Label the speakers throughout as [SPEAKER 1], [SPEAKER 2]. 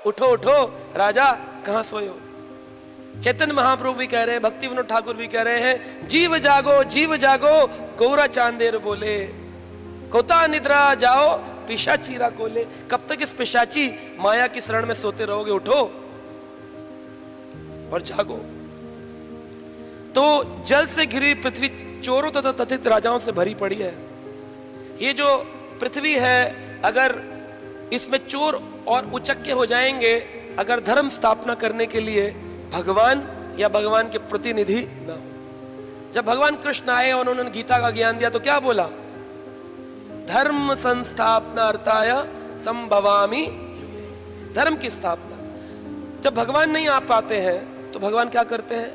[SPEAKER 1] उठो उठो राजा, कहां सोए हो। चैतन्य महाप्रभु भी कह रहे हैं, भक्ति विनोद ठाकुर भी कह रहे हैं, जीव जागो गौरा चांदेर बोले, कोता निद्रा जाओ पिशाचीरा कोले। कब तक इस पिशाची माया की शरण में सोते रहोगे, उठो और जागो। तो जल से घिरी पृथ्वी चोरों तथा तथित राजाओं से भरी पड़ी है। ये जो पृथ्वी है, अगर इसमें चोर और उचक्के हो जाएंगे, अगर धर्म स्थापना करने के लिए भगवान या भगवान के प्रतिनिधि ना हो। जब भगवान कृष्ण आए और उन्होंने गीता का ज्ञान दिया तो क्या बोला, धर्म संस्थापनार्थाय संभवामि युगे। धर्म की स्थापना। जब भगवान नहीं आ पाते हैं तो भगवान क्या करते हैं,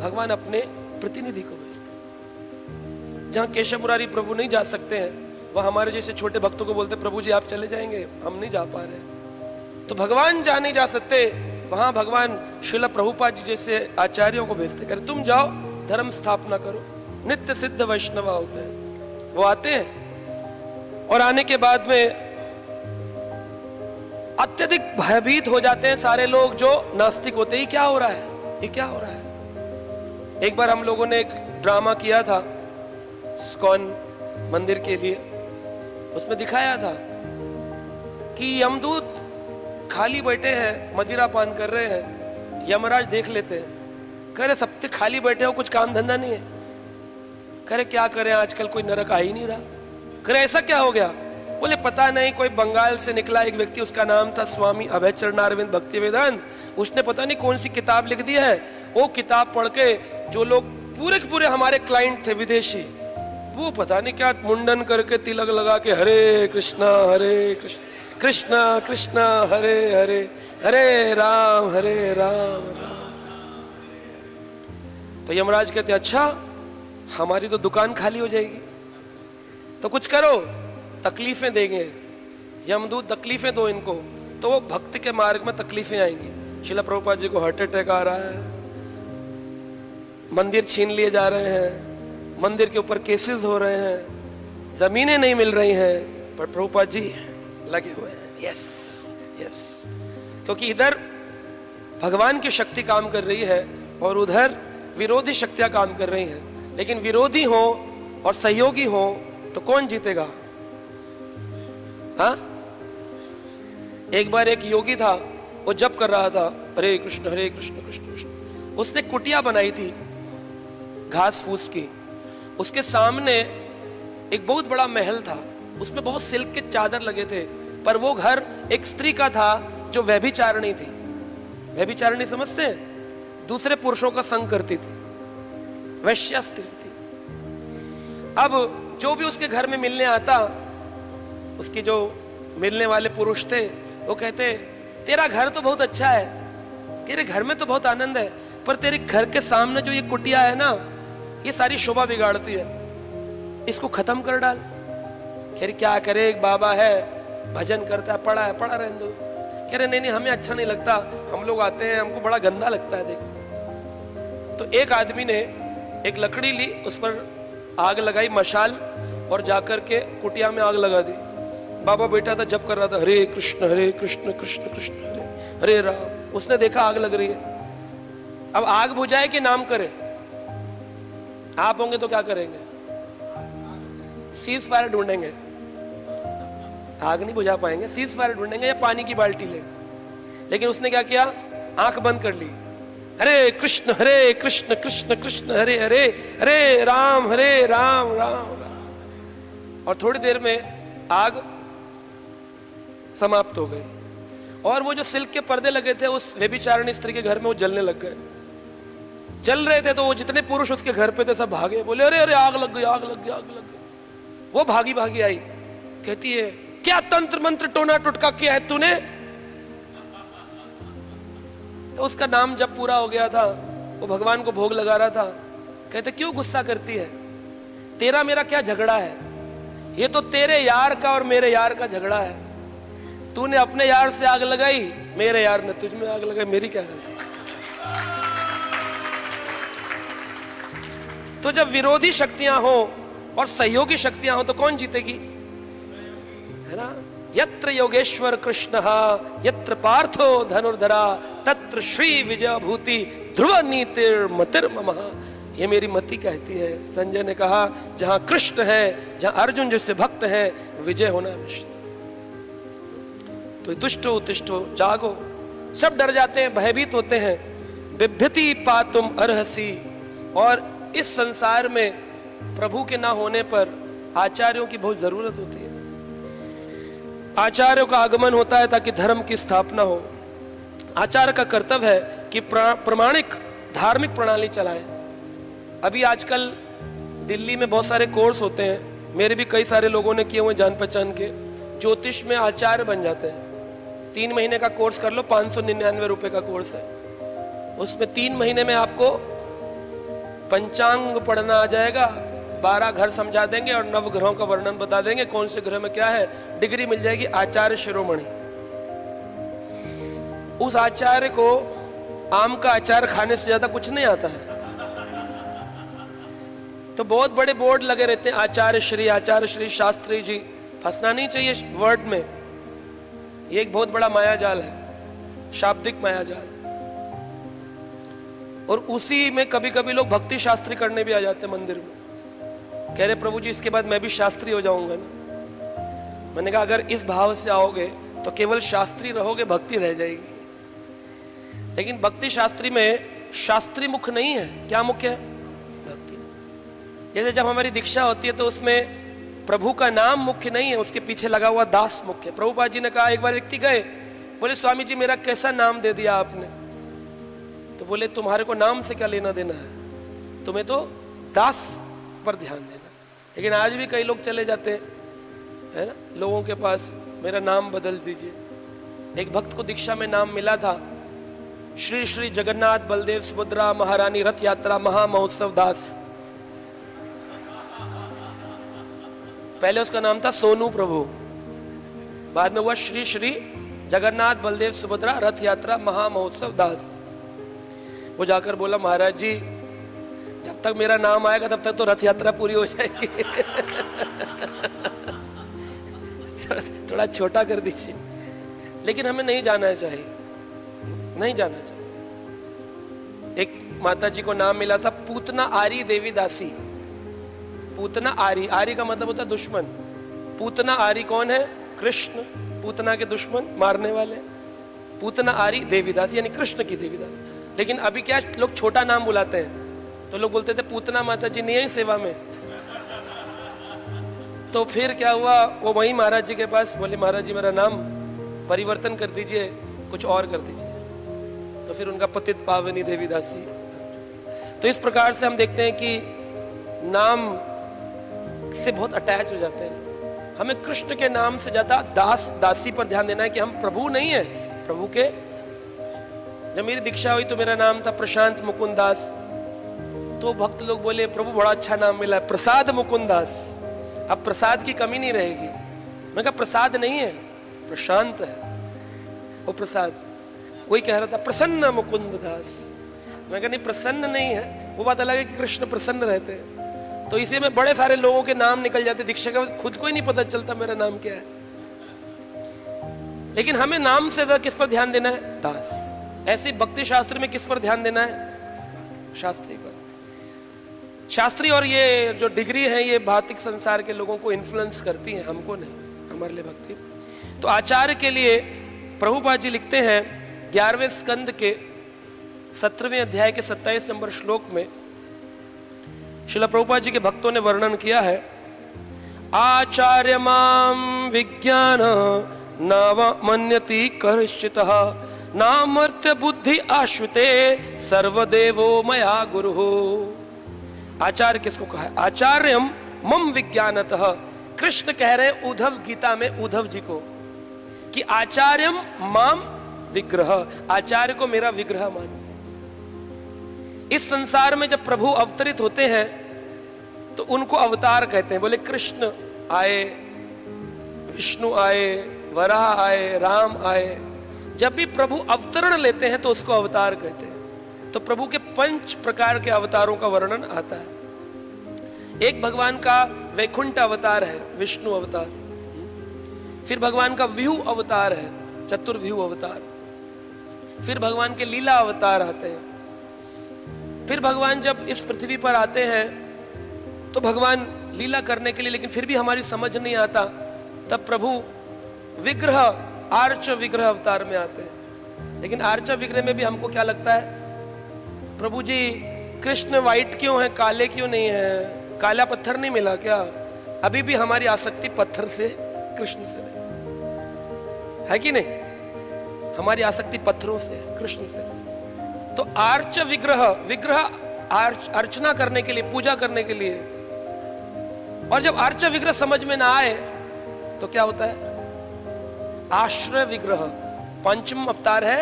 [SPEAKER 1] भगवान अपने प्रतिनिधि को भेजते हैं। जहां केशव मुरारी प्रभु नहीं जा सकते हैं, वह हमारे जैसे छोटे भक्तों को बोलते, प्रभु जी आप चले जाएंगे, हम नहीं जा पा रहे। तो भगवान जा नहीं जा सकते, वहां भगवान श्रील प्रभुपाद जी जैसे आचार्यों को भेजते, कहते तुम जाओ धर्म स्थापना करो। नित्य सिद्ध वैष्णव होते हैं, वो आते हैं और आने के बाद में अत्यधिक भयभीत हो जाते हैं सारे लोग जो नास्तिक होते हैं। ये क्या हो रहा है, ये क्या हो रहा है। एक बार हम लोगों ने एक ड्रामा किया था इस्कॉन मंदिर के लिए, उसमें दिखाया था कि यमदूत खाली बैठे हैं, मदिरा पान कर रहे हैं, यमराज देख लेते हैं, कह रहे सब खाली बैठे हो, कुछ काम धंधा नहीं है। कह रहे क्या करें, आजकल कोई नरक आ ही नहीं रहा। कह रहे ऐसा क्या हो गया, बोले पता नहीं, कोई बंगाल से निकला एक व्यक्ति, उसका नाम था स्वामी अभय चरणारविंद भक्ति वेदांत, उसने पता नहीं कौन सी किताब लिख दी है। वो किताब पढ़ के जो लोग पूरे के पूरे हमारे क्लाइंट थे विदेशी, वो पता नहीं क्या मुंडन करके तिलक लगा के हरे कृष्णा कृष्णा कृष्णा हरे हरे, हरे राम राम। तो यमराज कहते अच्छा हमारी तो दुकान खाली हो जाएगी, तो कुछ करो, तकलीफें देंगे। यमदूत तकलीफें दो इनको, तो वो भक्ति के मार्ग में तकलीफें आएंगी। श्रील प्रभुपाद जी को हार्ट अटैक आ रहा है, मंदिर छीन लिए जा रहे हैं, मंदिर के ऊपर केसेस हो रहे हैं, जमीनें नहीं मिल रही हैं, पर प्रभुपाद जी लगे हुए हैं। यस यस, क्योंकि इधर भगवान की शक्ति काम कर रही है और उधर विरोधी शक्तियां काम कर रही हैं। लेकिन विरोधी हो और सहयोगी हो तो कौन जीतेगा। हाँ, एक बार एक योगी था, वो जप कर रहा था हरे कृष्ण कृष्ण कृष्ण। उसने कुटिया बनाई थी घास फूस की, उसके सामने एक बहुत बड़ा महल था, उसमें बहुत सिल्क के चादर लगे थे, पर वो घर एक स्त्री का था जो व्यभिचारिणी थी। व्यभिचारिणी समझते हैं, दूसरे पुरुषों का संग करती थी, वैश्या स्त्री थी। अब जो भी उसके घर में मिलने आता, उसके जो मिलने वाले पुरुष थे, वो कहते तेरा घर तो बहुत अच्छा है, तेरे घर में तो बहुत आनंद है, पर तेरे घर के सामने जो ये कुटिया है ना, ये सारी शोभा बिगाड़ती है, इसको खत्म कर डाल। कह रही क्या करे, एक बाबा है भजन करता है, पढ़ा रहने दो। कह रहे नहीं हमें अच्छा नहीं लगता, हम लोग आते हैं, हमको बड़ा गंदा लगता है देखो। तो एक आदमी ने एक लकड़ी ली, उस पर आग लगाई, मशाल, और जाकर के कुटिया में आग लगा दी। बाबा बैठा था, जप कर रहा था हरे कृष्ण कृष्ण कृष्ण हरे हरे राम। उसने देखा आग लग रही है, अब आग बुझाए कि नाम करे। आप होंगे तो क्या करेंगे, सीज फायर ढूंढेंगे, आग नहीं बुझा पाएंगे, सीज फायर ढूंढेंगे या पानी की बाल्टी लेंगे। लेकिन उसने क्या किया, आंख बंद कर ली, हरे कृष्ण कृष्ण कृष्ण हरे हरे, हरे राम राम राम। और थोड़ी देर में आग समाप्त हो गई, और वो जो सिल्क के पर्दे लगे थे उस व्यभिचारिणी स्त्री के घर में, वो जलने लग गए। जल रहे थे तो वो जितने पुरुष उसके घर पे थे सब भागे, बोले अरे अरे आग लग गई, आग लग गई, आग लग गई। वो भागी आई, कहती है क्या तंत्र मंत्र टोना टुटका किया है तूने। तो उसका नाम जब पूरा हो गया था, वो भगवान को भोग लगा रहा था। कहते क्यों गुस्सा करती है, तेरा मेरा क्या झगड़ा है, ये तो तेरे यार का और मेरे यार का झगड़ा है। तूने अपने यार से आग लगाई, मेरे यार ने तुझ में आग लगाई, मेरी क्या गलती। तो जब विरोधी शक्तियां हो और सहयोगी शक्तियां हो तो कौन जीतेगी, है ना। यत्र योगेश्वर कृष्ण यत्र पार्थो धनुर्धरा तत्र श्री विजय भूति ध्रुव नीतिर मतिर मम। ये मेरी मति कहती है। संजय ने कहा जहां कृष्ण है, जहां अर्जुन जैसे भक्त है, विजय होना निश्चित। तो तुष्टो तुष्टो, जागो। सब डर जाते हैं, भयभीत होते हैं। बिभ्यति पातुम अर्हसी। और इस संसार में प्रभु के ना होने पर आचार्यों की बहुत जरूरत होती है। आचार्यों का आगमन होता है ताकि धर्म की स्थापना हो। आचार्य का कर्तव्य है कि प्रमाणिक धार्मिक प्रणाली चलाए। अभी आजकल दिल्ली में बहुत सारे कोर्स होते हैं, मेरे भी कई सारे लोगों ने किए हुए जान पहचान के। ज्योतिष में आचार्य बन जाते हैं। 3 महीने का कोर्स कर लो, 599 रुपए का कोर्स है। उसमें 3 महीने में आपको पंचांग पढ़ना आ जाएगा, 12 घर समझा देंगे और नवग्रहों का वर्णन बता देंगे, कौन से ग्रह में क्या है। डिग्री मिल जाएगी आचार्य शिरोमणि। उस आचार्य को आम का अचार खाने से ज्यादा कुछ नहीं आता है। तो बहुत बड़े बोर्ड लगे रहते हैं, आचार्य श्री शास्त्री जी। फंसना नहीं चाहिए वर्ड में। ये एक बहुत बड़ा मायाजाल है, शाब्दिक मायाजाल। और उसी में कभी कभी लोग भक्ति शास्त्री करने भी आ जाते हैं मंदिर में। कह रहे प्रभु जी इसके बाद मैं भी शास्त्री हो जाऊंगा ना। मैंने कहा अगर इस भाव से आओगे तो केवल शास्त्री रहोगे, भक्ति रह जाएगी। लेकिन भक्ति शास्त्री में शास्त्री मुख नहीं है। क्या मुख्य है? भक्ति। जैसे जब हमारी दीक्षा होती है तो उसमें प्रभु का नाम मुख्य नहीं है, उसके पीछे लगा हुआ दास मुख्य है। प्रभुपाद जी ने कहा, एक बार व्यक्ति गए, बोले स्वामी जी मेरा कैसा नाम दे दिया आपने? तो बोले तुम्हारे को नाम से क्या लेना देना है, तुम्हें तो दास पर ध्यान देना। लेकिन आज भी कई लोग चले जाते हैं, है ना, लोगों के पास, मेरा नाम बदल दीजिए। एक भक्त को दीक्षा में नाम मिला था, श्री श्री जगन्नाथ बलदेव सुभद्रा महारानी रथ यात्रा महामहोत्सव दास। पहले उसका नाम था सोनू प्रभु, बाद में हुआ श्री श्री जगन्नाथ बलदेव सुभद्रा रथ यात्रा महामहोत्सव दास। वो जाकर बोला महाराज जी जब तक मेरा नाम आएगा तब तक तो रथ यात्रा पूरी हो जाएगी। थोड़ा छोटा कर दीजिए। लेकिन हमें नहीं जाना चाहिए, नहीं जाना चाहिए। एक माता जी को नाम मिला था पूतना आरी देवी दासी। पूतना आरी, आरी का मतलब होता है दुश्मन। पूतना आरी कौन है? कृष्ण। पूतना के दुश्मन, मारने वाले। पूतना आरी देवीदास यानी कृष्ण की देवीदास। लेकिन अभी क्या लोग छोटा नाम बुलाते हैं, तो लोग बोलते थे पूतना माता जी नहीं है सेवा में। तो फिर क्या हुआ, वो वही महाराज जी के पास बोले महाराज जी मेरा नाम परिवर्तन कर दीजिए, कुछ और कर दीजिए। तो फिर उनका पतित पावनी देवीदासी। तो इस प्रकार से हम देखते हैं कि नाम से बहुत अटैच हो जाते हैं। हमें कृष्ण के नाम से ज्यादा दास दासी पर ध्यान देना है कि हम प्रभु नहीं है, प्रभु के। जब मेरी दीक्षा हुई तो मेरा नाम था प्रशांत मुकुंद दास। तो भक्त लोग बोले प्रभु बड़ा अच्छा नाम मिला है, प्रसाद मुकुंद दास। अब प्रसाद की कमी नहीं रहेगी। मैं कहा प्रसाद नहीं है, प्रशांत है वो प्रसाद। कोई कह रहा था प्रसन्न मुकुंद दास। मैं कहा नहीं, प्रसन्न नहीं है, वो बात अलग है कि कृष्ण प्रसन्न रहते हैं। तो इसी में बड़े सारे लोगों के नाम निकल जाते दीक्षा के बाद, खुद को ही नहीं पता चलता मेरा नाम क्या है। लेकिन हमें नाम से ज्यादा किस पर ध्यान देना है? दास। ऐसे भक्ति शास्त्र में किस पर ध्यान देना है? शास्त्री पर। शास्त्री और ये जो डिग्री है ये भौतिक संसार के लोगों को इन्फ्लुएंस करती है, हमको नहीं, हमारे लिए भक्ति। तो आचार्य के लिए प्रभुपाद जी लिखते हैं 11वें स्कंद के 17वें अध्याय के 27 नंबर श्लोक में श्रील प्रभुपाद जी के भक्तों ने वर्णन किया है, आचार्य माम विज्ञान नाव मन्यति कर्षितः नामर्थ बुद्धि आश्विते सर्वदेवो मया गुरु। आचार्य किसको कहा है? आचार्यम मम विज्ञानतः। कृष्ण कह रहे उद्धव गीता में उद्धव जी को कि आचार्यम माम विग्रह, आचार्य को मेरा विग्रह मानो। इस संसार में जब प्रभु अवतरित होते हैं तो उनको अवतार कहते हैं। बोले कृष्ण आए, विष्णु आए, वराह आए, राम आए। जब भी प्रभु अवतरण लेते हैं तो उसको अवतार कहते हैं। तो प्रभु के 5 प्रकार के अवतारों का वर्णन आता है। एक भगवान का वैकुंठ अवतार है, विष्णु अवतार। फिर भगवान का व्यूह अवतार है, चतुर्व्यूह अवतार। फिर भगवान के लीला अवतार आते हैं। फिर भगवान जब इस पृथ्वी पर आते हैं तो भगवान लीला करने के लिए, लेकिन फिर भी हमारी समझ नहीं आता, तब प्रभु विग्रह, आर्च विग्रह अवतार में आते हैं। लेकिन आर्च विग्रह में भी हमको क्या लगता है, प्रभु जी कृष्ण वाइट क्यों है, काले क्यों नहीं है, काला पत्थर नहीं मिला क्या? अभी भी हमारी आसक्ति पत्थर से, कृष्ण से नहीं है कि नहीं? हमारी आसक्ति पत्थरों से, कृष्ण से नहीं। तो आर्च विग्रह, विग्रह अर्चना करने के लिए, पूजा करने के लिए। और जब आर्च विग्रह समझ में ना आए तो क्या होता है? आश्रय विग्रह। पंचम अवतार है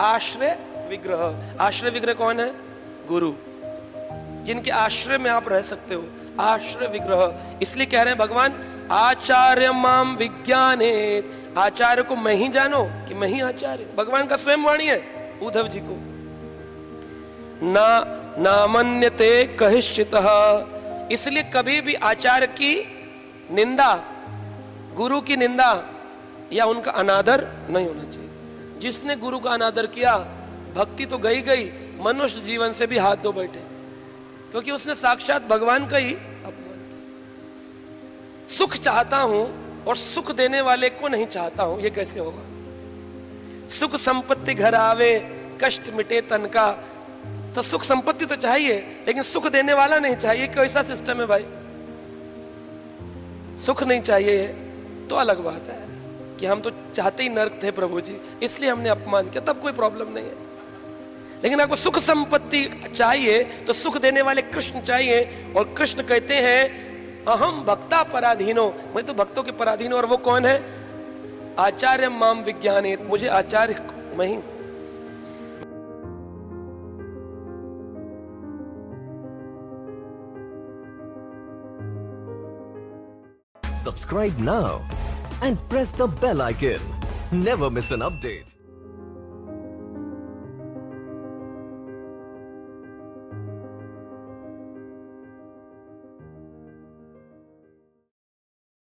[SPEAKER 1] आश्रय विग्रह। आश्रय विग्रह कौन है? गुरु, जिनके आश्रय में आप रह सकते हो, आश्रय विग्रह। इसलिए कह रहे हैं भगवान, आचार्य माम विज्ञानेत, आचार्य को मैं ही जानो कि मैं ही आचार्य। भगवान का स्वयं वाणी है उद्धव जी को, ना नामन्यते कहिश्चितः। इसलिए कभी भी आचार्य की निंदा, गुरु की निंदा या उनका अनादर नहीं होना चाहिए। जिसने गुरु का अनादर किया, भक्ति तो गई गई, मनुष्य जीवन से भी हाथ धो बैठे, क्योंकि उसने साक्षात भगवान का ही अपमान किया। सुख चाहता हूं और सुख देने वाले को नहीं चाहता हूं, यह कैसे होगा? सुख संपत्ति घर आवे, कष्ट मिटे तन का। तो सुख संपत्ति तो चाहिए, लेकिन सुख देने वाला नहीं चाहिए। कैसा सिस्टम है भाई? सुख नहीं चाहिए तो अलग बात है कि हम तो चाहते ही नरक थे प्रभु जी, इसलिए हमने अपमान किया, तब कोई प्रॉब्लम नहीं है। लेकिन आपको सुख संपत्ति चाहिए तो सुख देने वाले कृष्ण चाहिए। और कृष्ण कहते हैं अहम भक्ता पराधीनो, मैं तो भक्तों के पराधीन हूं। और वो कौन है? आचार्य माम विज्ञानेत, मुझे आचार्य मैं ही।
[SPEAKER 2] Subscribe now and press the bell icon. Never miss an update.